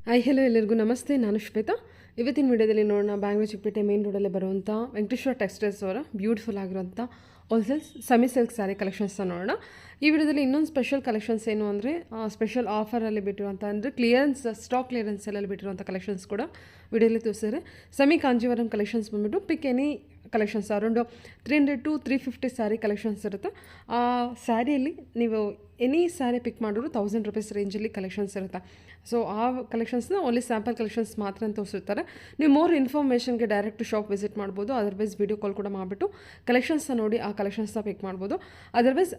Hi hello ಎಲ್ಲರಿಗೂ ನಮಸ್ತೆ. ನಾನು ಶ್ವೇತಾ. ಇವತ್ತಿನ ವಿಡಿಯೋದಲ್ಲಿ ನೋಡೋಣ ಬ್ಯಾಂಗ್ಳೂರು ಚಿಕ್ಕಪೇಟೆ ಮೇನ್ ರೋಡಲ್ಲೇ ಬರುವಂಥ ವೆಂಕಟೇಶ್ವರ ಟೆಕ್ಸ್ಟೈಲ್ಸ್ ಅವರ ಬ್ಯೂಟಿಫುಲ್ ಆಗಿರುವಂಥ ಹೋಲ್ಸೇಲ್ ಸೆಮಿ ಸಿಲ್ಕ್ ಸ್ಯಾರಿ ಕಲೆಕ್ಷನ್ಸ್ನ ನೋಡೋಣ. ಈ ವಿಡಿಯೋದಲ್ಲಿ ಇನ್ನೊಂದು ಸ್ಪೆಷಲ್ ಕಲೆಕ್ಷನ್ಸ್ ಏನು ಅಂದರೆ ಸ್ಪೆಷಲ್ ಆಫರಲ್ಲಿ ಬಿಟ್ಟಿರುವಂಥ ಅಂದರೆ ಸ್ಟಾಕ್ ಕ್ಲಿಯರೆನ್ಸಲ್ಲಿ ಬಿಟ್ಟಿರುವಂಥ ಕಲೆಕ್ಷನ್ಸ್ ಕೂಡ ವಿಡಿಯೋಲಿ ತೋರಿಸಿದ್ರೆ ಸೆಮಿ ಕಾಂಜೀವರಂ ಕಲೆಕ್ಷನ್ಸ್ ಬಂದುಬಿಟ್ಟು ಪಿಕ್ any collections around 300 to 350 sari collections ಇರುತ್ತೆ. ಆ ಸ್ಯಾರಿಯಲ್ಲಿ ನೀವು ಎನಿ ಸ್ಯಾರಿ ಪಿಕ್ ಮಾಡಿದ್ರು ₹1000 ರೇಂಜಲ್ಲಿ ಕಲೆಕ್ಷನ್ಸ್ ಇರುತ್ತೆ. ಸೊ ಆ ಕಲೆಕ್ಷನ್ಸ್ನ ಓನ್ಲಿ ಸ್ಯಾಂಪಲ್ ಕಲೆಕ್ಷನ್ಸ್ ಮಾತ್ರ ಅಂತ ತೋರಿಸಿರ್ತಾರೆ. ನೀವು ಮೋರ್ ಇನ್ಫಾರ್ಮೇಷನ್ಗೆ ಡೈರೆಕ್ಟ್ ಶಾಪ್ ವಿಸಿಟ್ ಮಾಡ್ಬೋದು. ಅದರ್ವೈಸ್ ವೀಡಿಯೋ ಕಾಲ್ ಕೂಡ ಮಾಡಿಬಿಟ್ಟು ಕಲೆಕ್ಷನ್ಸ್ನ ನೋಡಿ ಆ ಕಲೆಕ್ಷನ್ಸ್ನ ಪಿಕ್ ಮಾಡ್ಬೋದು. ಅದರ್ವೈಸ್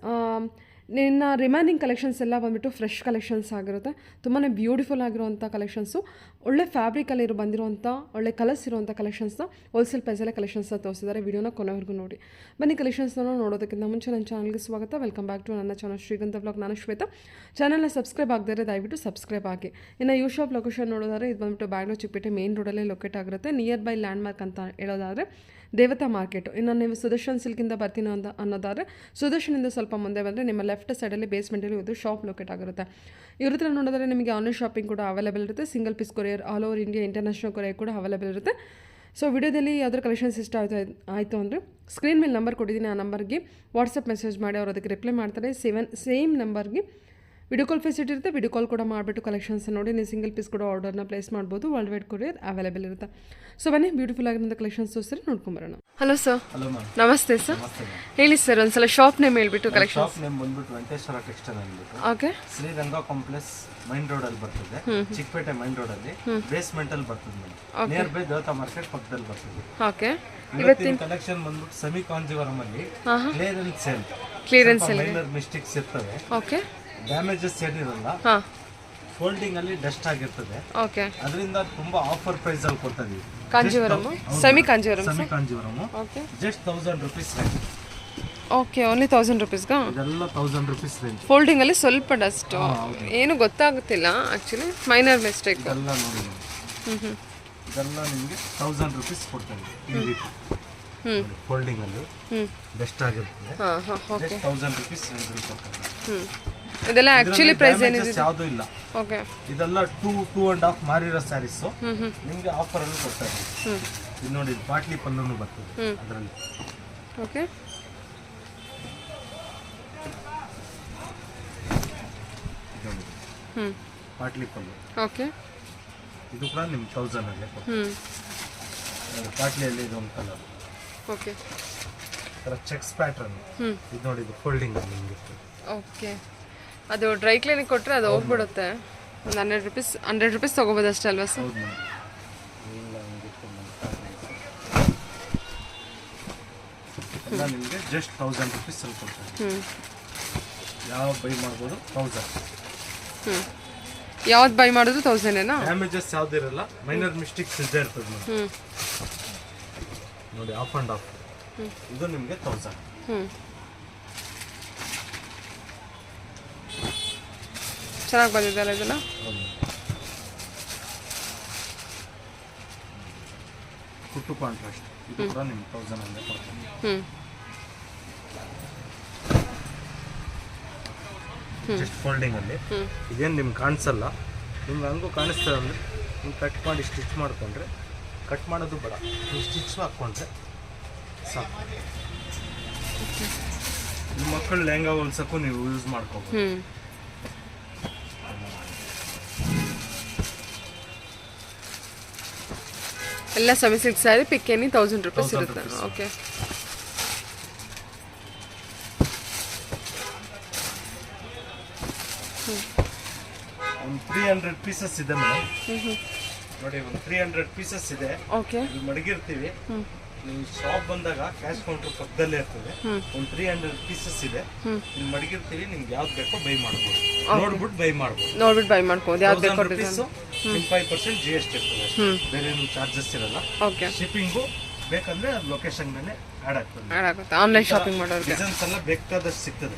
ನಿನ್ನ ರಿಮೈನಿಂಗ್ ಕಲೆಕ್ಷನ್ಸ್ ಎಲ್ಲ ಬಂದುಬಿಟ್ಟು ಫ್ರೆಶ್ ಕಲೆಕ್ಷನ್ಸ್ ಆಗಿರುತ್ತೆ. ತುಂಬಾ ಬ್ಯೂಟಿಫುಲ್ ಆಗಿರುವಂಥ ಕಲೆಕ್ಷನ್ಸು, ಒಳ್ಳೆ ಫ್ಯಾಬ್ರಿಕಲ್ಲಿ ಬಂದಿರುವಂಥ ಒಳ್ಳೆ ಕಲರ್ಸ್ ಇರುವಂಥ ಕಲೆಕ್ಷನ್ಸ್ನ ಹೋಲ್ಸೇಲ್ ಪ್ರೈಸಲ್ಲೇ ಕಲೆಕ್ಷನ್ಸ್ನ ತೋರಿಸಿದ್ದಾರೆ. ವಿಡಿಯೋನ ಕೊನೆವರೆಗೂ ನೋಡಿ. ಬನ್ನಿ ಕಲೆಕ್ಷನ್ಸ್ನ ನೋಡೋದಕ್ಕಿಂತ ಮುಂಚೆ ನನ್ನ ಚಾನಲ್ಗೆ ಸ್ವಾಗತ. ವೆಲ್ಕಮ್ ಬ್ಯಾಕ್ ಟು ನನ್ನ ಚಾನಲ್ ಶ್ರೀಗಂಧ ಬ್ಲಾಗ್. ನಾನು ಶ್ವೇತಾ. ಚಾನಲ್ನ ಸಬ್ಸ್ಕ್ರೈಬ್ ಆಗದರೆ ದಯವಿಟ್ಟು ಸಬ್ಸ್ಕ್ರೈಬ್ ಆಗಿ. ಇನ್ನು ಯೂ ಶಾಪ್ ಲೊಕೇಶನ್ ನೋಡೋದಾದ್ರೆ ಇದು ಬಂದುಬಿಟ್ಟು ಬ್ಯಾಂಗ್ಳೂರು ಚಿಕ್ಕಪೇಟೆ ಮೇನ್ ರೋಡಲ್ಲೇ ಲೊಕೇಟ್ ಆಗಿರುತ್ತೆ. ನಿಯರ್ ಬೈ ಲ್ಯಾಂಡ್ ಮಾರ್ಕ್ ಅಂತ ಹೇಳೋದಾದರೆ ದೇವತಾ ಮಾರ್ಕೆಟು. ಇನ್ನು ನೀವು ಸುದರ್ಶನ್ ಸಿಲ್ಕಿಂದ ಬರ್ತೀನಿ ಅನ್ನೋದಾದರೆ ಸುದರ್ಶನಿಂದ ಸ್ವಲ್ಪ ಮುಂದೆ ಬಂದರೆ ನಿಮ್ಮ ಲೆಫ್ಟ್ ಸೈಡಲ್ಲಿ ಬೇಸ್ಮೆಂಟಲ್ಲಿ ಇದು ಶಾಪ್ ಲೊಕೇಟ್ ಆಗಿರುತ್ತೆ. ಇವ್ರ ಹತ್ರ ನೋಡಿದ್ರೆ ನಿಮಗೆ ಆನ್ಲೈನ್ ಶಾಪಿಂಗ್ ಕೂಡ ಅವೈಲೇಬಲ್ ಇರುತ್ತೆ. Single piece courier all over India international courier ಕೂಡ ಅವೈಲೇಬಲ್ ಇರುತ್ತೆ. ಸೊ ವಿಡಿಯೋದಲ್ಲಿ ಯಾವ್ದಾದ್ರು ಕಲೆಕ್ಷನ್ಸ್ ಇಷ್ಟ ಆಯಿತು ಅಂದರೆ ಸ್ಕ್ರೀನ್ ಮೇಲೆ ನಂಬರ್ ಕೊಟ್ಟಿದ್ದೀನಿ. ಆ ನಂಬರ್ಗೆ ವಾಟ್ಸಪ್ ಮೆಸೇಜ್ ಮಾಡಿ ಅವ್ರು ಅದಕ್ಕೆ ರಿಪ್ಲೈ ಮಾಡ್ತಾರೆ. ಸೇಮ್ ನಂಬರ್ಗೆ ವಿಡಿಯೋ ಕಾಲ್ ಫೆಸಿಲಿಟಿ ಇರುತ್ತೆ. ವಿಡಿಯೋ ಕಾಲ್ ಕೂಡ ಮಾಡಿಬಿಟ್ಟು ಕಲೆಕ್ಷನ್ಸ್ ನೋಡಿ ನೀವು ಸಿಂಗಲ್ ಪೀಸ್ ಕೂಡ ಆರ್ಡರ್ನ ಪ್ಲೇಸ್ ಮಾಡ್ಬೋದು. ವರ್ಲ್ಡ್ ವೈಡ್ ಕೊರಿಯರ್ ಅವೈಲೇಬಲ್ ಇರುತ್ತೆ. ಸೊ ಬನ್ನಿ ಬ್ಯೂಟಿಫುಲ್ ಆಗಿರೋಂಥ ಕಲೆಕ್ಷನ್ಸ್ ತೋರಿಸ್ರಿ, ನೋಡ್ಕೊಂಬರೋಣ. Hello sir. ನಮಸ್ತೆ ಸರ್. ಹೇಳಿ ಸರ್, ಒಂದ್ಸಲ ಶಾಪ್ ನೇಮ್ ಹೇಳ್ಬಿಟ್ಟು ಕಲೆಕ್ಷನ್. ಶಾಪ್ ನೇಮ್ ಬಂದ್ಬಿಟ್ಟು ವೆಂಕಟೇಶ್ವರ ಟೆಕ್ಸ್ಟೈಲ್ ಅಂದ್ಬಿಟ್ಟು okay Sriranga complex main road ಅಲ್ಲಿ ಬರ್ತದೆ. ಚಿಕ್ಕಪೇಟೆ ಮೈನ್ ರೋಡ್ ಅಲ್ಲಿ ಬೇಸ್ಮೆಂಟ್ ಅಲ್ಲಿ ಬರ್ತದೆ. ನಿಯರ್ ಬೈ ದೇವತಾ ಮಾರ್ಕೆಟ್ ಪಕ್ಕದಲ್ಲಿ ಬರ್ತದೆ. ಓಕೆ. ಇವತ್ತಿನ ಕಲೆಕ್ಷನ್ ಬಂದ್ಬಿಟ್ಟು ಸೆಮಿ ಕಾಂಜೀವರಂ ಅಲ್ಲಿ ಕ್ಲಿಯರೆನ್ಸ್ ಸೇಲ್ ಮೈನರ್ ಮಿಸ್ಟೇಕ್ಸ್ ಇರ್ತವೆ. ಓಕೆ. ಡ್ಯಾಮೇಜಸ್ ಏನಿರಲ್ಲ, ಫೋಲ್ಡಿಂಗ್ ಅಲ್ಲಿ ಡಸ್ಟ್ ಆಗಿರ್ತದೆ. ಓಕೆ. ಅದರಿಂದ ತುಂಬಾ ಆಫರ್ ಪ್ರೈಸ್ ಅಲ್ಲಿ ಕೊಡ್ತಾ ಇದೀವಿ. Kanjeevaram semi Kanjeevaram okay. Just ₹1000 range. Okay, only ₹1000 ಇದೆಲ್ಲ ₹1000 ರೇಂಜ್. ಫೋಲ್ಡಿಂಗ್ ಅಲ್ಲಿ ಸ್ವಲ್ಪ ಡಸ್ಟ್ ಏನು ಗೊತ್ತಾಗುತ್ತಿಲ್ಲ ಆಕ್ಚುಲಿ, ಮೈನರ್ ಮಿಸ್ಟೇಕ್. ಎಲ್ಲ ನೋಡಿ, ಇದೆಲ್ಲ ನಿಮಗೆ ₹1000 ಕೊಡ್ತಾ ಇದೀವಿ. ಈ ರೀತಿ ಫೋಲ್ಡಿಂಗ್ ಅಲ್ಲಿ ಬೆಸ್ಟ್ ಆಗಿರ್ತದೆ. ಜಸ್ಟ್ ₹1000 ರೇಂಜ್ ಕೊಡ್ತಾರೆ. ಇದೆಲ್ಲ ಆಕ್ಚುಲಿ ಪ್ರೈಸ್ ಏನಿದೆ ಯಾವುದು ಇಲ್ಲ. ಓಕೆ. ಇದೆಲ್ಲ 2.5 ಮಾರಿರೋ ಸ್ಯಾರೀಸ್ ನಿಮಗೆ ಆಫರ್ ಅಲ್ಲಿ ಕೊಡ್ತಾ ಇದ್ದೀವಿ. ಇದು ನೋಡಿ, ಪಾಟ್ಲಿ ಪಲ್ಲುನು ಬರ್ತದೆ ಅದರಲ್ಲಿ. ಓಕೆ. ಪಾಟ್ಲಿ ಪಲ್ಲು. ಓಕೆ. ಇದು ಕೂಡ ನಿಮ್ಗೆ 1000 ಅಲ್ಲೇ ಕೊಡ್ತೀವಿ. ಪಾಟ್ಲಿಯಲ್ಲಿ ಇದೊಂದು ಕಲರ್. ಓಕೆ. Cheques pattern. ಇದು ನೋಡಿ, ಇದು ಫೋಲ್ಡಿಂಗ್ ಅಲ್ಲಿ ನಿಮಗೆ. ಓಕೆ. ಅದು ಡ್ರೈ ಕ್ಲೀನಿಗೆ ಕೊಟ್ಟರೆ ಅದು ಹೋಗ್ಬಿಡುತ್ತೆ. ಒಂದು ₹100 ತೊಗೋಬೋದು ಅಷ್ಟೇ ಅಲ್ವಾ ಸರ್? ಹೌದು. ಎಲ್ಲ ನಿಮಗೆ ಜಸ್ಟ್ ₹1000 ಅಲ್ಲಿ ಕೊಡ್ತಾರೆ. ಯಾವ ಬೈ ಮಾಡ್ಬೋದು 1000. ಯಾವ್ದು ಬೈ ಮಾಡಿದ್ರು 1000 ಡ್ಯಾಮೇಜಸ್ ಯಾವ್ದಿರಲ್ಲ, ಮೈನರ್ ಮಿಸ್ಟೇಕ್ಸ್ ಇದ್ದೇ ಇರ್ತದೆ ನೋಡಿ. ಆಫ್ ಅಂಡ್ ಆಫ್ ಇದು ನಿಮಗೆ 1000. ಚೆನ್ನಾಗಿ ಬಂದಿದ್ದಲ್ಲ ಇದೆಲ್ಲ. ಕುಟ್ಟು ಕಾಂಟ್ರಾಸ್ಟ್ ಇದು ಕೂಡ ನಿಮ್ಗೆ 1000 ಅಂತ ಕೊಡ್ತೀನಿ. ಜಸ್ಟ್ ಫೋಲ್ಡಿಂಗ್ ಅಲ್ಲಿ ಇದೇನು ನಿಮ್ಗೆ ಕಾಣಿಸಲ್ಲ, ನಿಮ್ಗೆ ಹಂಗೂ ಕಾಣಿಸ್ತದೆ ಅಂದರೆ ನೀವು ಕಟ್ ಮಾಡಿ ಸ್ಟಿಚ್ ಮಾಡ್ಕೊಂಡ್ರೆ, ಕಟ್ ಮಾಡೋದು ಬೇಡ, ನೀವು ಸ್ಟಿಚ್ ಹಾಕ್ಕೊಂಡ್ರೆ ಸಾಕು. ನಿಮ್ಮ ಮಕ್ಕಳು ಲೆಹಂಗಾ ಹೊಲ್ಸಕ್ಕೂ ನೀವು ಯೂಸ್ ಮಾಡ್ಕೋಬೋದು. ಎಲ್ಲ ಸೆಮಿ ಸಿಲ್ಕ್ ಸ್ಯಾರಿ ಪಿಕ್ ಎನಿ ₹1000 ಇರುತ್ತೆ. ಓಕೆ. ಒಂದು 300 ಪೀಸಸ್ ಇದೆ ಮೇಡಮ್. ನೋಡಿ, ಒಂದು 300 ಪೀಸಸ್ ಇದೆ. ಓಕೆ. ಮಡಗಿರ್ತೀವಿ. ನೀವು ಶಾಪ್ ಬಂದಾಗ ಕ್ಯಾಶ್ ಕೌಂಟರ್ ಪಕ್ಕದಲ್ಲೇ ಇರ್ತದೆ. ಒಂದು 300 ಪೀಸಸ್ ಇದೆ. ನೀವು ಮಡಗಿರ್ತೀವಿ, ನಿಮ್ಗೆ ಯಾವ್ದು ಬೇಕೋ ಬೈ ಮಾಡ್ಬೋದು. ನೋಡ್ಬಿಟ್ಟು ಬೈ ಮಾಡ್ಬೋದು. ಯಾವ್ದು ಬೇಕೋ 5% GST ಇರ್ತದೆ. ಬೇರೆ ಏನು ಚಾರ್ಜಸ್ ಇರಲ್ಲ. ಓಕೆ. ಶಿಪ್ಪಿಂಗು ಬೇಕಂದ್ರೆ ಲೊಕೇಶನ್ ಮೇಲೆ ಆಡ್ ಆಗ್ತದೆ. ಆನ್ಲೈನ್ ಶಾಪಿಂಗ್ ಮಾಡೋರಿಗೆ ಡಿಸೈನ್ಸ್ ಎಲ್ಲ ಬೇಕಾದಷ್ಟು ಸಿಗ್ತದೆ.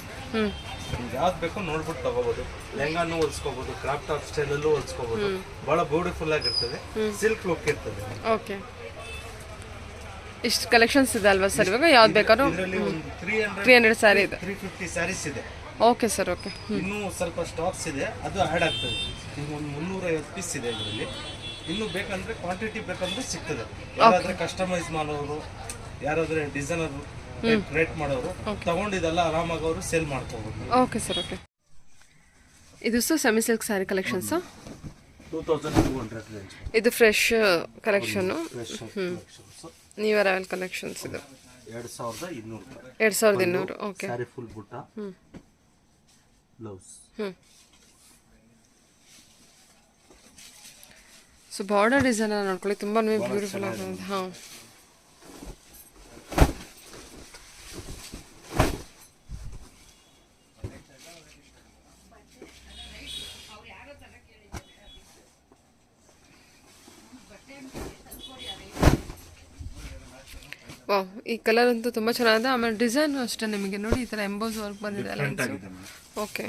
ನಿಮ್ಗೆ ಯಾವ್ದು ಬೇಕೋ ನೋಡ್ಬಿಟ್ಟು ತಗೋಬಹುದು. ಲೆಹಂಗಾನು ಹೊಲ್ಸ್ಕೋಬಹುದು, ಕ್ರಾಫ್ಟ್ ಟಾಪ್ ಸ್ಟೈಲಲ್ಲೂ ಹೊಲ್ಸ್ಕೋಬಹುದು. ಬಹಳ ಬ್ಯೂಟಿಫುಲ್ ಆಗಿರ್ತದೆ, ಸಿಲ್ಕ್ ಲುಕ್ ಇರ್ತದೆ. ಓಕೆ. ಇಷ್ಟು ಕಲೆಕ್ಷನ್ಸ್ ಇದೆ ಅಲ್ವಾ ಸರ್? ಇವಾಗ ಯಾವ್ದು ಬೇಕಾದ್ರೂ 300 ಸ್ಯಾರಿ ಇದೆ. 350 ಸ್ಯಾರೀಸ್ ಇದೆ. Okay sir, okay. ಇನ್ನೂ ಸ್ವಲ್ಪ ಸ್ಟಾಕ್ಸ್ ಇದೆ, ಅದು ಆ್ಯಡ್ ಆಗ್ತದೆ. ಈಗ ಒಂದು 350 ಪೀಸ್ ಇದೆ ಇದರಲ್ಲಿ. ಇನ್ನೂ ಬೇಕಂದ್ರೆ ಕ್ವಾಂಟಿಟಿ ಬೇಕಂದ್ರೆ ಸಿಗ್ತದೆ. ಯಾರಾದರೆ ಕಸ್ಟಮೈಸ್ ಮಾಡೋರು, ಯಾರಾದರೆ ಡಿಸೈನರ್ ಕ್ರಿಯೇಟ್ ಮಾಡೋರು ತಗೊಂಡಿದ್ದೆಲ್ಲ ಆರಾಮಾಗಿ ಅವರು ಸೇಲ್ ಮಾಡ್ಕೋಬೋದು. Okay sir, okay. ಇದು sir semi silk sari collections. 2200 range. ಇದು fresh collection. New arrival collections ಇದು. 2200. 2200. ಓಕೆ. ಸ್ಯಾರಿ ಫುಲ್ ಬುಟ್ಟ. ಬ್ಲೌಸ್. ಸೊ ಬಾರ್ಡರ್ ಡಿಸೈನ್ ನೋಡ್ಕೊಳ್ಳಿ, ತುಂಬಾ ಬ್ಯೂಟಿಫುಲ್ ಆಗಿದೆ. ಹಾಂ, ವಾವ್, ಈ ಕಲರ್ ಅಂತೂ ತುಂಬ ಚೆನ್ನಾಗಿದೆ. ಆಮೇಲೆ ಡಿಸೈನ್ ಅಷ್ಟೇ ನಿಮಗೆ ನೋಡಿ ಈ ಥರ ಎಂಬೋಸ್ ವರ್ಕ್ ಬಂದಿದೆ ಅಲ್ಲ. ಓಕೆ,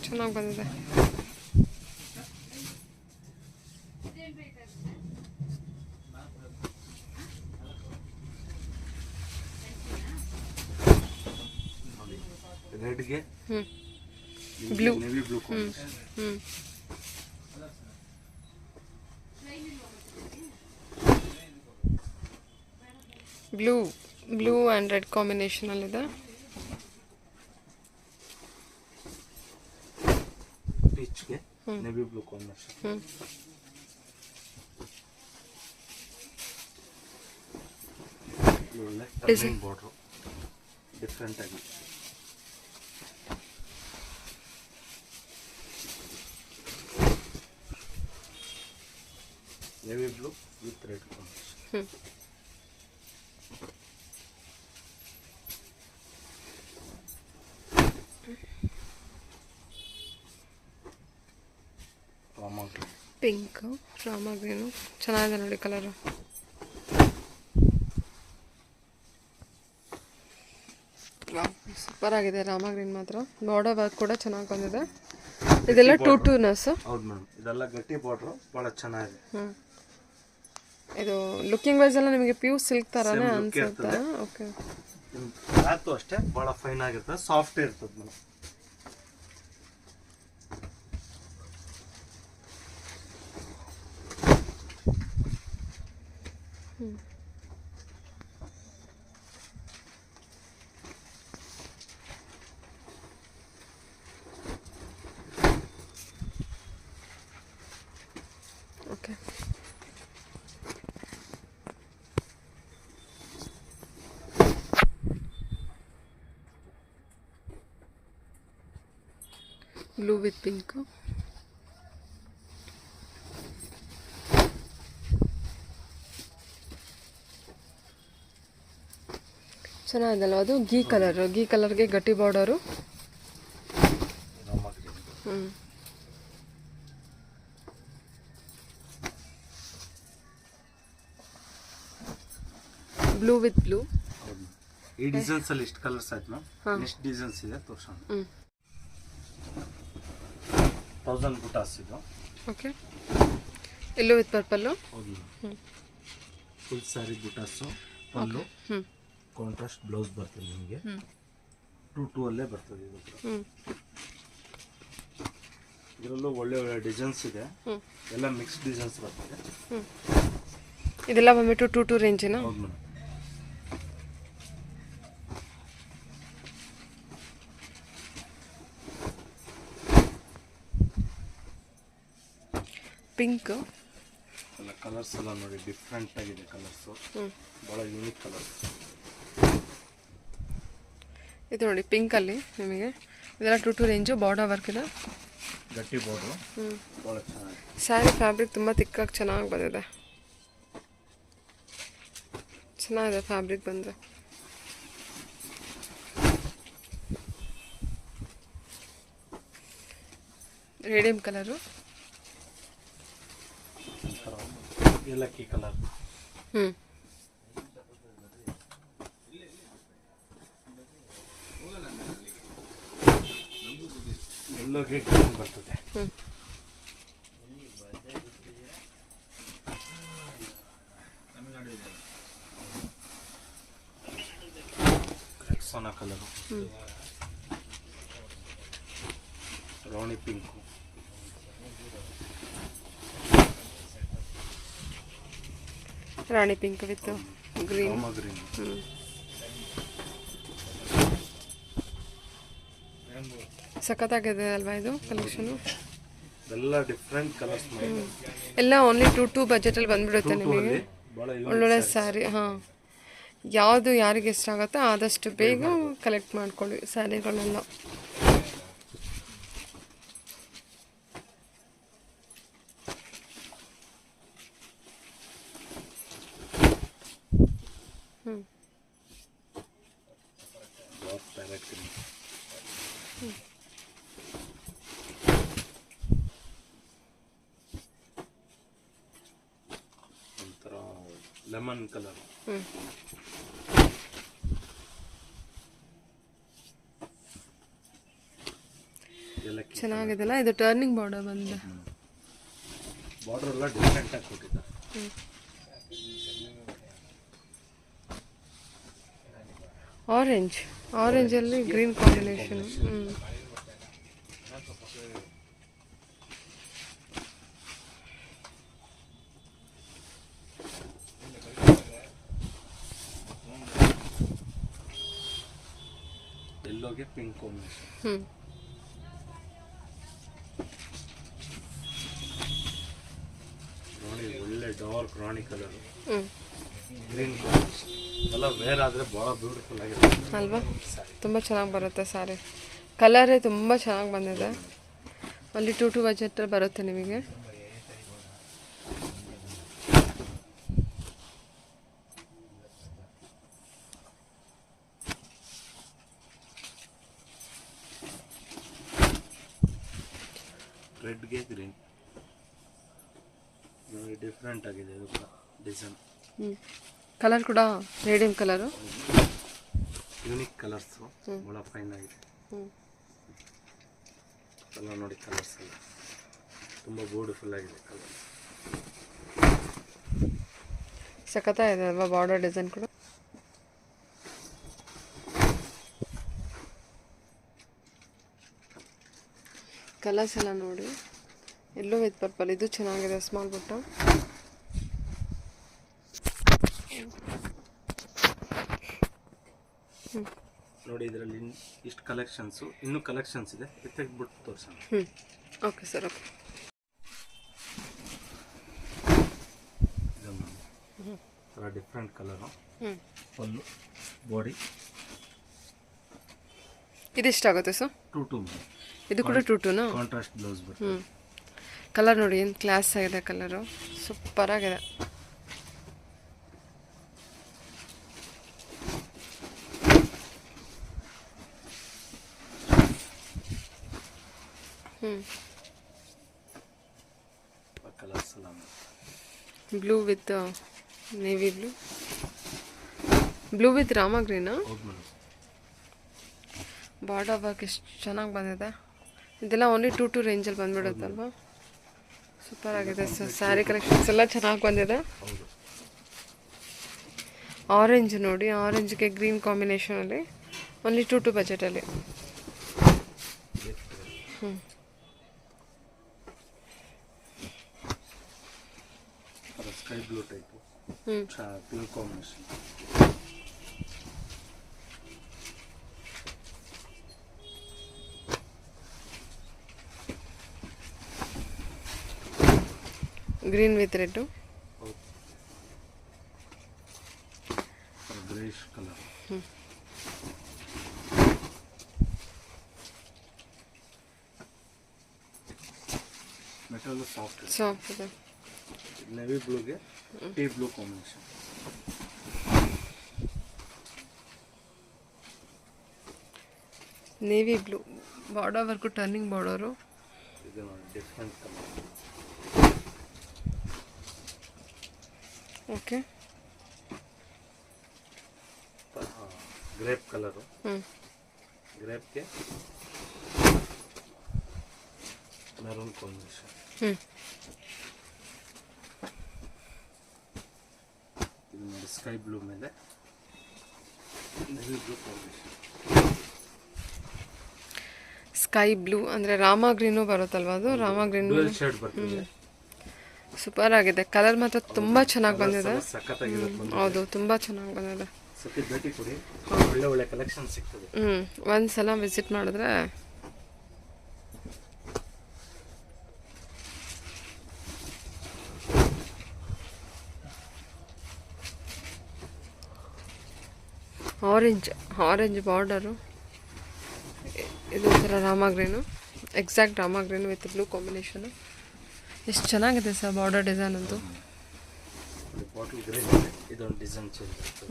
ಚೆನ್ನಾಗಿ ಬಂದಿದೆ. ರೆಡ್ಗೆ blue. Navy blue. Blue and red ಕಾಂಬಿನೇಷನಲ್ಲಿದೆ. ಪೀಚ್ಗೆ navy blue combination. Design border different ಆಗಿ. Navy blue with red combination. Pink, ರಾಮಾ ಗ್ರೀನು ಚೆನ್ನಾಗಿದೆ ನೋಡಿ ಕಲರು. ಸೂಪರ್ ಆಗಿದೆ ರಾಮಾ ಗ್ರೀನ್ ಮಾತ್ರ. ಬಾರ್ಡರ್ ವರ್ಕ್ ಕೂಡ ಚೆನ್ನಾಗಿ ಬಂದಿದೆ. ಇದೆಲ್ಲ 2-2ನಸ್. ಹೌದು ಮೇಡಮ್, ಇದೆಲ್ಲ ಗಟ್ಟಿ ಬಾರ್ಡರ್ ಭಾಳ ಚೆನ್ನಾಗಿದೆ. ಇದು ಲುಕಿಂಗ್ ವೈಸ್ ಎಲ್ಲ ನಿಮಗೆ ಪ್ಯೂರ್ ಸಿಲ್ಕ್ ಥರನೇ ಅನ್ಸುತ್ತೆ. ಓಕೆ, ಕ್ಲಾತು ಅಷ್ಟೇ ಭಾಳ ಫೈನ್ ಆಗಿರ್ತದೆ, ಸಾಫ್ಟ್ ಇರ್ತದೆ madam. Okay, blue with pink. ಚೆನ್ನಾಗಿದೆಲ್ಲ ಅದು. ಗೀ ಕಲರ್ಗೆ ಗಟ್ಟಿ ಬಾರ್ಡರು. Blue with blue. ಈ ಡಿಸೈನ್ಸ್ ಅಲ್ಲಿ ಇಷ್ಟು ಕಲರ್ಸ್ ಆಯ್ತು ಮ್ಯಾಮ್. ನೆಕ್ಸ್ಟ್ ಡಿಸೈನ್ಸ್ ಇದೆ ತೋರ್ಸೋಣ. 1000 ಬುಟಾಸ್ ಇದು. Okay, yellow with purple. Full sari ಬುಟಾಸು, ಪಲ್ಲು, ಕಾಂಟ್ರಾಸ್ಟ್ ಬ್ಲೌಸ್ ಬರ್ತದೆ ನಿಮಗೆ. 2 ಅಲ್ಲೇ ಬರ್ತದೆ ಇದು. ಇದರಲ್ಲೂ ಒಳ್ಳೆ ಒಳ್ಳೆ ಡಿಸೈನ್ಸ್ ಇದೆ, ಎಲ್ಲ ಮಿಕ್ಸ್ ಡಿಸೈನ್ಸ್ ಬರ್ತದೆ. ಇದೆಲ್ಲ ಬಂದ್ಬಿಟ್ಟು 2 ರೇಂಜಿನ. ಹೌದು ಮೇಡಮ್. ಪಿಂಕ್ ಎಲ್ಲ ಕಲರ್ಸ್ ಎಲ್ಲ ನೋಡಿ ಡಿಫ್ರೆಂಟ್ ಆಗಿದೆ ಕಲರ್ಸು, ಭಾಳ ಯೂನಿಕ್ ಕಲರ್ಸ್. ಇದು ನೋಡಿ ಪಿಂಕಲ್ಲಿ ನಿಮಗೆ ಇದೆಲ್ಲ 2 ರೇಂಜು. ಬಾರ್ಡರ್ ವರ್ಕ್ ಇದೆ, ಗಟ್ಟಿ ಬಾರ್ಡ್ರು, ಭಾಳ ಚೆನ್ನಾಗಿದೆ. ಸ್ಯಾರಿ ಫ್ಯಾಬ್ರಿಕ್ ತುಂಬ ತಿಕ್ಕಾಗಿ ಚೆನ್ನಾಗಿ ಬಂದಿದೆ. ಚೆನ್ನಾಗಿದೆ ಫ್ಯಾಬ್ರಿಕ್ ಬಂದರೆ. ರೇಡಿಯಂ ಕಲರು, ಏಲಕ್ಕಿ ಕಲರ್. ಎಲ್ಲೋಗೆ ಬರ್ತದೆ. ಸೋನಾ ಕಲರು. ರಾಣಿ ಪಿಂಕು, ರಾಣಿ ಪಿಂಕ್ ವಿತ್ ಗ್ರೀನ್. ರಾಮ ಗ್ರೀನ್. ಸಖತ್ತಾಗಿದೆ ಅಲ್ವಾ ಇದು ಕಲೆಕ್ಷನು? ಎಲ್ಲ ಡಿಫ್ರೆಂಟ್ ಕಲರ್ಸ್ ಎಲ್ಲ ಓನ್ಲಿ 2 ಬಜೆಟಲ್ಲಿ ಬಂದ್ಬಿಡುತ್ತೆ ನಿಮಗೆ. ಒಳ್ಳೊಳ್ಳೆ ಸ್ಯಾರಿ. ಹಾಂ, ಯಾವುದು ಯಾರಿಗೆ ಇಷ್ಟ ಆಗುತ್ತೋ ಆದಷ್ಟು ಬೇಗ ಕಲೆಕ್ಟ್ ಮಾಡ್ಕೊಳ್ಳಿ ಸ್ಯಾರಿಗಳೆಲ್ಲ. ಒಂಥರ ಲೆಮನ್ ಕಲರ್. ಚೆನ್ನಾಗಿದೆಲ್ಲ. ಇದು ಟರ್ನಿಂಗ್ ಬಾರ್ಡರ್ ಬಂದಿದೆ. ಬಾರ್ಡರ್ ಎಲ್ಲ ಡಿಫ್ರೆಂಟ್ ಆಗಿ ಕೊಟ್ಟಿದ್ದಾರೆ. ಆರೆಂಜಲ್ಲಿ ಗ್ರೀನ್ ಕಾಂಬಿನೇಷನ್. ಎಲ್ಲೋಗೆ ಪಿಂಕ್ ಕಾಂಬಿನೇಷನ್. ರಾಣಿ ಒಳ್ಳೆ ಡಾರ್ಕ್ ರಾಣಿ ಕಲರ್, ಗ್ರೀನ್ ಕಲರ್ ಎಲ್ಲ ವೇರ್ ಆದರೆ ಭಾಳ ಬ್ಯೂಟಿಫುಲ್ ಆಗಿದೆ ಅಲ್ವಾ? ತುಂಬ ಚೆನ್ನಾಗಿ ಬರುತ್ತೆ ಸ್ಯಾರಿ. ಕಲರೇ ತುಂಬ ಚೆನ್ನಾಗಿ ಬಂದಿದೆ. ಅಲ್ಲಿ 2 ಬಜೆಟ್ ಬರುತ್ತೆ ನಿಮಗೆ. ರೆಡ್ಗೆ ಗ್ರೀನ್ ಡಿಫ್ರೆಂಟ್ ಆಗಿದೆ ಇದು ಕೂಡ ಡಿಸೈನ್. ಕಲರ್ ಕೂಡ ರೇಡಿಯಂ ಕಲರು, ಯೂನಿಕ್ ಕಲರ್ಸು, ಭಾಳ ಫೈನ್ ಆಗಿದೆ. ಎಲ್ಲ ನೋಡಿ ಕಲರ್ಸ್ ಎಲ್ಲ ತುಂಬ ಬ್ಯೂಟಿಫುಲ್ ಆಗಿದೆ ಕಲರ್. ಸಖತ್ತಾಗಿದೆ ಅಲ್ವಾ ಬಾರ್ಡರ್ ಡಿಸೈನ್ ಕೂಡ? ಕಲರ್ಸ್ ಎಲ್ಲ ನೋಡಿ. ಎಲ್ಲೋ ವಿತ್ ಪರ್ಪಲ್ ಇದು ಚೆನ್ನಾಗಿದೆ, ಸ್ಮಾಲ್ ಬುಟ್ಟ. ನೋಡಿ ಇದರಲ್ಲಿ ಇಷ್ಟು ಕಲೆಕ್ಷನ್ಸು, ಇನ್ನೂ ಕಲೆಕ್ಷನ್ಸ್ ಇದೆ, ಎತ್ತಿಟ್ಬಿಟ್ಟು ತೋರಿಸೋಣ. Okay sir, okay. ಇದೊಂದು ಡಿಫ್ರೆಂಟ್ ಕಲರು, ಪಲ್ಲು, ಬಾಡಿ. ಇದಿಷ್ಟಾಗುತ್ತೆ ಸರ್? 2 ಇದು ಕೂಡ 2 ಕಾಂಟ್ರಾಸ್ಟ್ ಬ್ಲೌಸ್ ಬರುತ್ತೆ. ಕಲರ್ ನೋಡಿ ಏನು ಕ್ಲಾಸ್ ಆಗಿದೆ, ಕಲರು ಸೂಪರ್ ಆಗಿದೆ. ಕಲರ್ಸ್ ಎಲ್ಲ blue with navy blue with ರಾಮ ಗ್ರೀನಾ? ಬಾರ್ಡರ್ ವರ್ಕ್ ಎಷ್ಟು ಚೆನ್ನಾಗಿ ಬಂದಿದೆ. ಇದೆಲ್ಲ ಓನ್ಲಿ 2 ರೇಂಜಲ್ಲಿ ಬಂದ್ಬಿಡುತ್ತಲ್ವಾ? ಸೂಪರ್ ಆಗಿದೆ ಸರ್. ಸ್ಯಾರಿ ಕಲೆಕ್ಷನ್ಸ್ ಎಲ್ಲ ಚೆನ್ನಾಗಿ ಬಂದಿದೆ. ಆರೆಂಜ್ ನೋಡಿ, ಆರೆಂಜ್ಗೆ ಗ್ರೀನ್ ಕಾಂಬಿನೇಷನಲ್ಲಿ ಓನ್ಲಿ 2 ಬಜೆಟಲ್ಲಿ. Sky blue type, pink combination. Green with red, greyish colour. Metal soft ಇದೆ. ನೇವಿ ಬ್ಲೂಗೆ tea blue combination. Navy blue border work, turning border. ಇದು different colour. Okay. Grape colour, ಗ್ರೇಪ್ಗೆ ಮೆರೂನ್ ಕಾಂಬಿನೇಷನ್. ಇದು ನೋಡಿ sky blue ಮೇಲೆ navy blue combination. Sky blue ಅಂದರೆ ರಾಮ green ಬರುತ್ತಲ್ವ, ಅದು ರಾಮ ಗ್ರೀನ್ ಡ್ಯುಯಲ್ ಶೇಡ್ ಬರ್ತದೆ. ಸೂಪರ್ ಆಗಿದೆ. ಕಲರ್ ಮಾತ್ರ ತುಂಬ ಚೆನ್ನಾಗಿ ಬಂದಿದೆ. ಸಖತ್ತಾಗಿರುತ್ತೆ. ಹೌದು, ತುಂಬ ಚೆನ್ನಾಗಿ ಬಂದಿದೆ. ಸತಿ ಭೇಟಿ ಕೊಡಿ, ಒಳ್ಳೆ ಒಳ್ಳೆ ಕಲೆಕ್ಷನ್ ಸಿಗ್ತದೆ. ಒಂದ್ಸಲ ವಿಸಿಟ್ ಮಾಡಿದ್ರೆ ಆರೆಂಜ್ ಬಾರ್ಡರು, ಇದು ಥರ ರಾಮ ಗ್ರೀನು, ಎಕ್ಸಾಕ್ಟ್ ರಾಮ ಗ್ರೀನು ವಿತ್ ಬ್ಲೂ ಕಾಂಬಿನೇಷನು. ಎಷ್ಟು ಚೆನ್ನಾಗಿದೆ ಸರ್ ಬಾರ್ಡರ್ ಡಿಸೈನ್ ಅಂತೂ. ಬಾಟಲ್ ಗ್ರೀನ್ ಇದೊಂದು ಡಿಸೈನ್ ಚೇಂಜ್ ಆಗ್ತದೆ.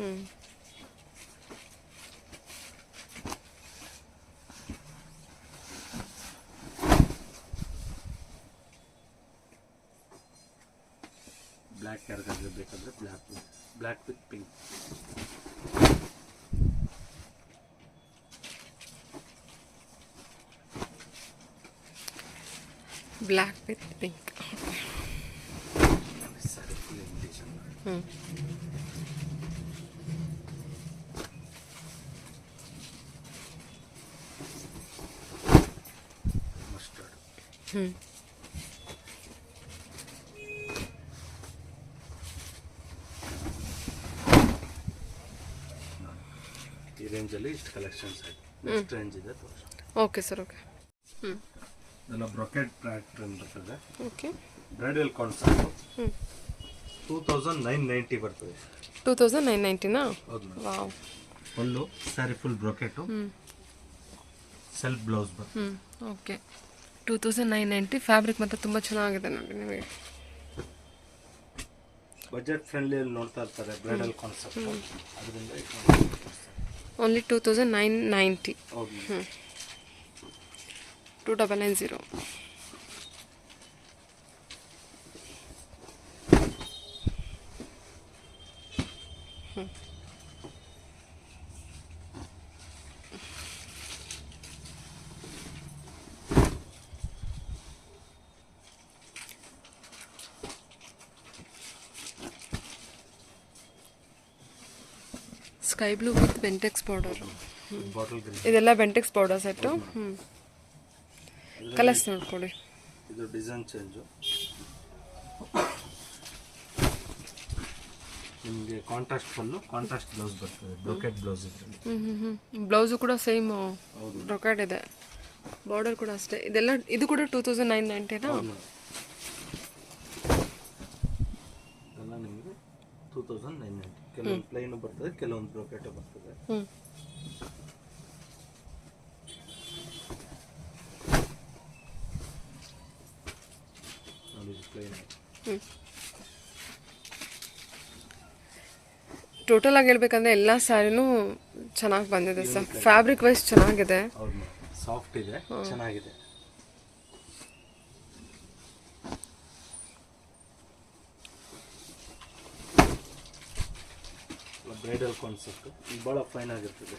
ಬ್ಲ್ಯಾಕ್ ಯಾರಿಗಾದ್ರೆ ಬೇಕಾದರೆ black with pink. Black with pink. Mustard. ಈ ರೇಂಜಲ್ಲಿ ಇಷ್ಟು ಕಲೆಕ್ಷನ್ಸ್ ಆಯ್ತು. ನೆಕ್ಸ್ಟ್ ರೇಂಜ್ ಇದೆ ತೋರಿಸಿ. Okay sir, okay. ಇದೆಲ್ಲ ಬ್ರೊಕೆಟ್ ಪ್ಯಾಟರ್ನ್ ಬರ್ತದೆ. ಓಕೆ. ಬ್ರೈಡಲ್ ಕಾನ್ಸೆಪ್ಟ್ 2990 ಬರ್ತದೆ. 2990ನಾ? ಹೌದು. Wow. Full sari full brocade, self blouse ಬರ್ತದೆ. ಓಕೆ. 2990. ಫ್ಯಾಬ್ರಿಕ್ ಮಾತ್ರ ತುಂಬ ಚೆನ್ನಾಗಿದೆ ನೋಡಿ. ನಿಮಗೆ ಬಜೆಟ್ ಫ್ರೆಂಡ್ಲಿಯಲ್ಲಿ ನೋಡ್ತಾ ಇರ್ತಾರೆ ಬ್ರೈಡಲ್ ಕಾನ್ಸೆಪ್ಟ್, ಅದರಿಂದ ಓನ್ಲಿ 2990. ಹೌದು. 2990. Sky blue with Bentex border. Bottle green ಇದೆಲ್ಲ ಬೆಂಟೆಕ್ಸ್ ಬಾರ್ಡರ್ ಸೆಟ್ಟು. ಕಲರ್ಸ್ ನೋಡ್ಕೊಳ್ಳಿ. ಇದು ಡಿಸೈನ್ ಚೇಂಜು. ನಿಮಗೆ ಕಾಂಟ್ರಾಸ್ಟ್ ಫುಲ್ಲು ಕಾಂಟ್ರಾಸ್ಟ್ ಬ್ಲೌಸ್ ಬರ್ತದೆ, ಬ್ರೊಕೆಟ್ ಬ್ಲೌಸ್ ಇದರಲ್ಲಿ. ಬ್ಲೌಸು ಕೂಡ ಸೇಮ್ ಬ್ರೊಕೆಟ್ ಇದೆ, ಬಾರ್ಡರ್ ಕೂಡ ಅಷ್ಟೇ. ಇದು ಕೂಡ 2990ನಾ? ಎಲ್ಲ ನಿಮಗೆ 2990. ಕೆಲವೊಂದು ಪ್ಲೈನು ಬರ್ತದೆ, ಕೆಲವೊಂದು ಬ್ರೊಕೆಟ್ ಬರ್ತದೆ. ಟೋಟಲ್ ಆಗಿ ಹೇಳ್ಬೇಕಂದ್ರೆ ಎಲ್ಲ ಸ್ಯಾರಿನೂ ಚೆನ್ನಾಗಿ ಬಂದಿದೆ ಸರ್. ಫ್ಯಾಬ್ರಿಕ್ ವೈಸ್ ಚೆನ್ನಾಗಿದೆ, ಸಾಫ್ಟ್ ಇದೆ, ಚೆನ್ನಾಗಿದೆ. ಬ್ರೈಡಲ್ ಕಾನ್ಸೆಪ್ಟ್ ಭಾಳ ಫೈನ್ ಆಗಿರ್ತದೆ.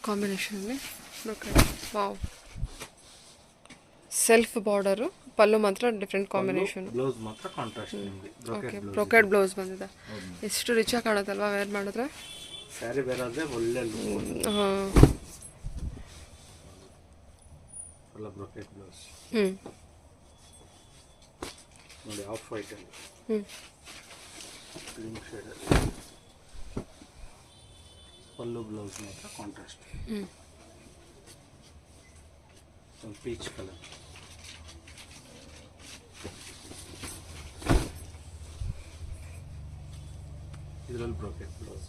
ಕಾಂಬಿನೇಷನಲ್ಲಿ ವಾವ್. ಸೆಲ್ಫ್ ಬಾರ್ಡರು, ಪಲ್ಲು ಮಾತ್ರ ಡಿಫ್ರೆಂಟ್ ಕಾಂಬಿನೇಷನ್, ಬ್ಲೌಸ್ ಮಾತ್ರ ಕಾಂಟ್ರಾಸ್ಟ್. ನಿಮಗೆ ಬ್ರೊಕೆಟ್ ಬ್ಲೌಸ್ ಬಂದಿದೆ. ಎಷ್ಟು ರಿಚಾಗಿ ಕಾಣುತ್ತಲ್ವಾ ವೇರ್ ಮಾಡಿದ್ರೆ. ಸ್ಯಾರಿ ಬೇರೆ ಆದರೆ ಒಳ್ಳೆ ಎಲ್ಲ ಬ್ರೊಕೆಟ್ ಬ್ಲೌಸ್ ನೋಡಿ. ಆಫ್ ವೈಟ್ ಅಲ್ಲಿ ಕ್ರೀಮ್ ಶೇಡ್ ಅಲ್ಲಿ ಪಲ್ಲು ಬ್ಲೌಸ್ ಮಾತ್ರ ಕಾಂಟ್ರಾಸ್ಟ್. ಒಂದು ಪೀಚ್ ಕಲರ್. ಇದರಲ್ಲಿ brocade blouse,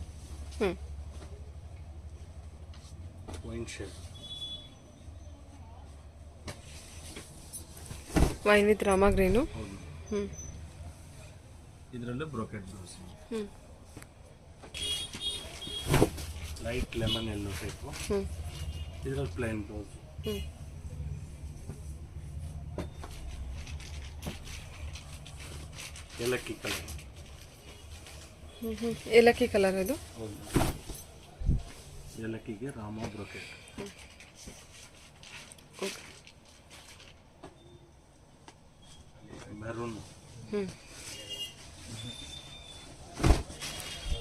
wine shade, wine with ರಾಮ ಗ್ರೀನು. ಇದರಲ್ಲೂ brocade blouse, light lemon yellow type. ಇದರಲ್ಲಿ ಪ್ಲೈನ್ ಬ್ಲೌಸ್. ಏಲಕ್ಕಿ ಕಲರ್. ಏಲಕ್ಕಿ ಕಲರ್ ಅದು. ಏಲಕ್ಕಿಗೆ ರಾಮ ಬ್ರೊಕೆಟ್. ಮೆರೂನ್.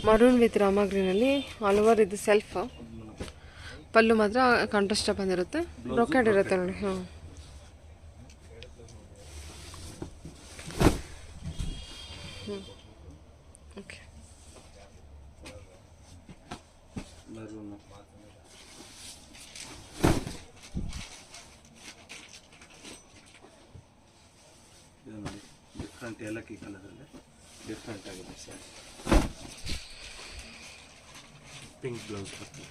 ಮರೂನ್ ವಿತ್ ರಾಮ ಗ್ರೀನಲ್ಲಿ ಆಲ್ ಓವರ್ ಇದು ಸೆಲ್ಫ್. ಪಲ್ಲು ಮಾತ್ರ ಕಾಂಟ್ರಾಸ್ಟ್ ಬಂದಿರುತ್ತೆ, ಬ್ರೊಕೆಡ್ ಇರುತ್ತೆ ನೋಡಿ. ಹಾಂ, ಓಕೆ. ಇದು ನೋಡಿ ಡಿಫ್ರೆಂಟ್ ಏಲಕ್ಕಿ ಕಲರಲ್ಲಿ ಡಿಫ್ರೆಂಟ್ ಆಗಿದೆ ಸ್ಯಾರಿ. ಪಿಂಕ್ ಬ್ಲೌಸ್ ಬರ್ತದೆ.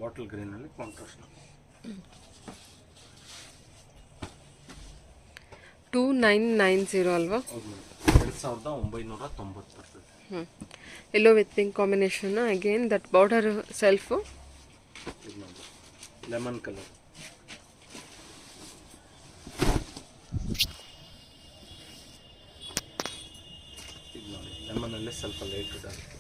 ಬಾಟಲ್ ಗ್ರೀನಲ್ಲಿ ಕಾಂಟ್ರಾಸ್ಟ್. 2990 ಅಲ್ವಾ? ಹೌದು, 2990 ಬರ್ತದೆ. Yellow with pink combination. Again that border self ಇದು ನೋಡಿ ಲೆಮನ್ ಕಲರ್. ಇದು ನೋಡಿ ಲೆಮನಲ್ಲಿ ಸ್ವಲ್ಪ ಲೈಟ್ ಇದಾಗುತ್ತೆ.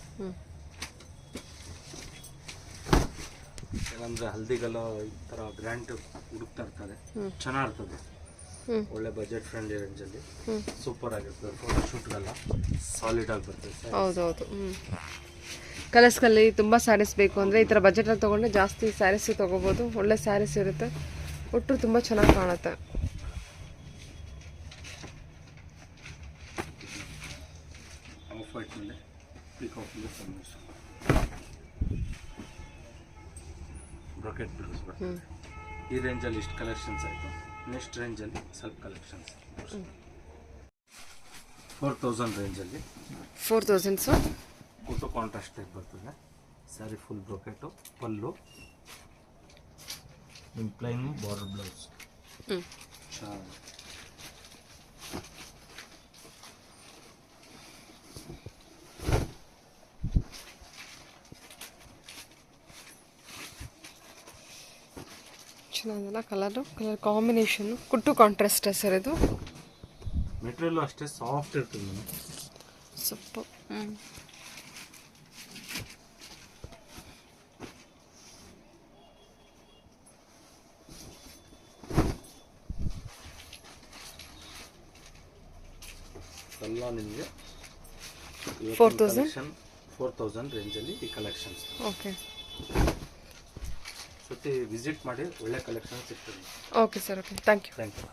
ಏನಂದ್ರೆ ಹಲ್ದಿಗೆಲ್ಲ ಈ ಥರ ಗ್ರ್ಯಾಂಡ್ ಹುಡುಕ್ತಾ ಇರ್ತಾರೆ, ಚೆನ್ನಾಗಿರ್ತದೆ. ಒಳ್ಳೆ ಬಜೆಟ್ ಫ್ರೆಂಡ್ಲಿ ರೇಂಜಲ್ಲಿ ಸೂಪರ್ ಆಗಿರ್ತದೆ. ಫೋಟೋಶೂಟ್ಗೆಲ್ಲ ಸಾಲಿಡ್ ಆಗಿ ಬರ್ತದೆ. ಹೌದೌದು. ಕಲರ್ಸ್ಗಳಲ್ಲಿ ತುಂಬ ಸ್ಯಾರೀಸ್ ಬೇಕು ಅಂದರೆ ಈ ಥರ ಬಜೆಟಲ್ಲಿ ತೊಗೊಂಡ್ರೆ ಜಾಸ್ತಿ ಸ್ಯಾರೀಸ್ ತೊಗೋಬೋದು. ಒಳ್ಳೆ ಸ್ಯಾರೀಸ್ ಇರುತ್ತೆ, ಒಟ್ಟು ತುಂಬ ಚೆನ್ನಾಗಿ ಕಾಣುತ್ತೆ. ಆಫ್ ವೈಟ್ ಮೇಲೆ ಪಿಕಾಕ್ ಬ್ರೊಕೆಟ್ ಬ್ಲೌಸ್ ಬರ್ತದೆ. ಈ ರೇಂಜಲ್ಲಿ ಇಷ್ಟು ಕಲೆಕ್ಷನ್ಸ್ ಆಯಿತು. ನೆಕ್ಸ್ಟ್ ರೇಂಜಲ್ಲಿ ಸ್ವಲ್ಪ ಕಲೆಕ್ಷನ್ಸ್ 4000 ರೇಂಜಲ್ಲಿ 4000 ಸೊ ಫೋಟೋ ಕಾಂಟ್ರಾಸ್ಟ್ ಟೈಪ್ ಬರ್ತದೆ. ಸ್ಯಾರಿ ಫುಲ್ ಬ್ರೊಕೆಟು, ಪಲ್ಲು, ನಿಮ್ಮ ಪ್ಲೈನ್ ಬಾರ್ಡರ್ ಬ್ಲೌಸ್. ಚೆನ್ನಾಗಿಲ್ಲ ಕಲರ್ ಕಾಂಬಿನೇಷನ್ನು. ಕುಟ್ಟು ಕಾಂಟ್ರಾಸ್ಟ್ ಸರ್ ಇದು. ಮೆಟೀರಿಯಲ್ಲು ಅಷ್ಟೇ ಸಾಫ್ಟ್ ಇರ್ತದೆ ಮೇಡಮ್. ಸ್ವಲ್ಪ ಎಲ್ಲ ನಿಮಗೆ 4000 ರೇಂಜಲ್ಲಿ ಈ ಕಲೆಕ್ಷನ್ಸ್. ಓಕೆ, ಸತಿ ವಿಸಿಟ್ ಮಾಡಿ, ಒಳ್ಳೆ ಕಲೆಕ್ಷನ್ಸ್ ಸಿಗ್ತದೆ. Okay sir. Okay, thank you. Thank you.